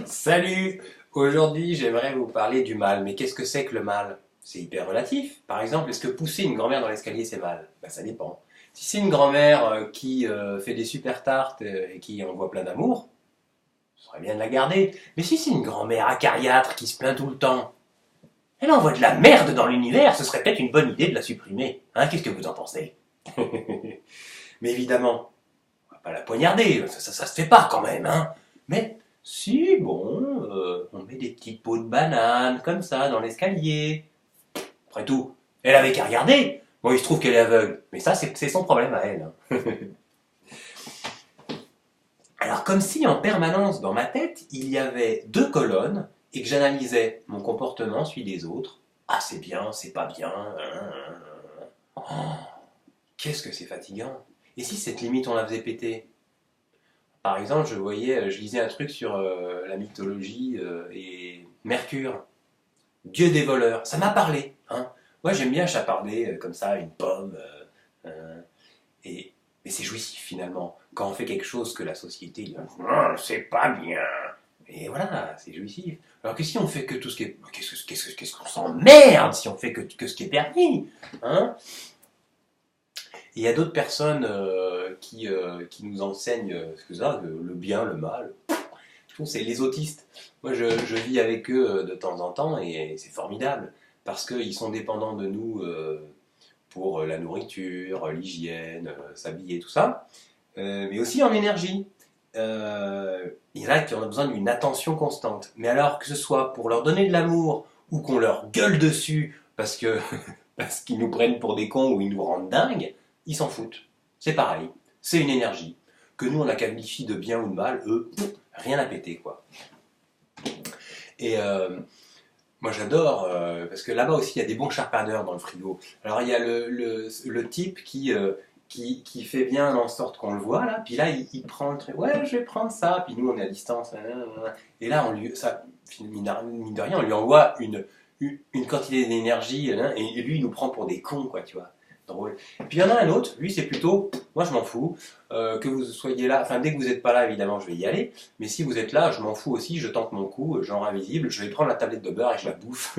Salut! Aujourd'hui, j'aimerais vous parler du mal. Mais qu'est-ce que c'est que le mal? C'est hyper relatif. Par exemple, est-ce que pousser une grand-mère dans l'escalier, c'est mal? Ben, ça dépend. Si c'est une grand-mère qui fait des super tartes et qui envoie plein d'amour, ce serait bien de la garder. Mais si c'est une grand-mère acariâtre qui se plaint tout le temps, elle envoie de la merde dans l'univers, ce serait peut-être une bonne idée de la supprimer. Hein, qu'est-ce que vous en pensez? Mais évidemment, on va pas la poignarder, ça se fait pas quand même, hein. Mais si, bon, on met des petites peaux de banane comme ça dans l'escalier. Après tout, elle avait qu'à regarder. Bon, il se trouve qu'elle est aveugle, mais ça, c'est son problème à elle, hein. Alors, comme si en permanence dans ma tête, il y avait deux colonnes et que j'analysais mon comportement, celui des autres. Ah, c'est bien, c'est pas bien. Oh, qu'est-ce que c'est fatigant. Et si cette limite, on la faisait péter? Par exemple, je lisais un truc sur la mythologie et Mercure, dieu des voleurs. Ça m'a parlé, hein. Moi, j'aime bien chaparder comme ça une pomme. Et, et c'est jouissif finalement. Quand on fait quelque chose que la société dit ah, c'est pas bien. Et voilà, c'est jouissif. Alors que si on fait que tout ce qui est. Qu'est-ce qu'on s'emmerde si on fait que ce qui est permis, hein. Et il y a d'autres personnes qui nous enseignent le bien, le mal. Je trouve que c'est les autistes. Moi, je vis avec eux de temps en temps et c'est formidable parce qu'ils sont dépendants de nous pour la nourriture, l'hygiène, s'habiller, tout ça, mais aussi en énergie. Il y en a qui ont besoin d'une attention constante. Mais alors que ce soit pour leur donner de l'amour ou qu'on leur gueule dessus parce que parce qu'ils nous prennent pour des cons ou ils nous rendent dingues, ils s'en foutent. C'est pareil. C'est une énergie que nous on la qualifie de bien ou de mal. Eux, rien à péter quoi. Et moi j'adore, parce que là-bas aussi il y a des bons charpadeurs dans le frigo. Alors il y a le type qui fait bien en sorte qu'on le voit là, puis là il prend le truc, ouais je vais prendre ça, puis nous on est à distance, et là on lui, ça, mine de rien, on lui envoie une quantité d'énergie, hein, et lui il nous prend pour des cons quoi, tu vois. Drôle. Et puis il y en a un autre, lui c'est plutôt, moi je m'en fous, que vous soyez là, enfin dès que vous n'êtes pas là évidemment je vais y aller, mais si vous êtes là, je m'en fous aussi, je tente mon coup, genre invisible, je vais prendre la tablette de beurre et je la bouffe.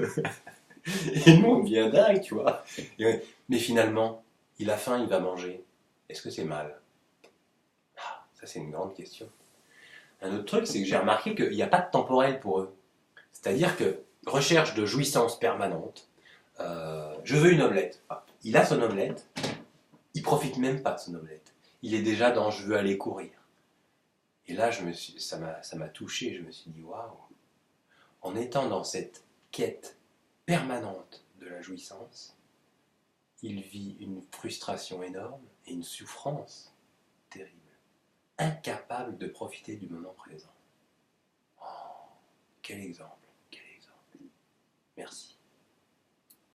Et nous, on devient dingue, tu vois. Mais finalement, il a faim, il va manger. Est-ce que c'est mal? Ah, ça, c'est une grande question. Un autre truc, c'est que j'ai remarqué qu'il n'y a pas de temporel pour eux. C'est-à-dire que recherche de jouissance permanente, je veux une omelette. Ah, il a son omelette, il profite même pas de son omelette. Il est déjà dans je veux aller courir. Et là, ça m'a touché, je me suis dit, waouh, en étant dans cette quête permanente de la jouissance, il vit une frustration énorme et une souffrance terrible, incapable de profiter du moment présent. Oh, quel exemple, quel exemple. Merci.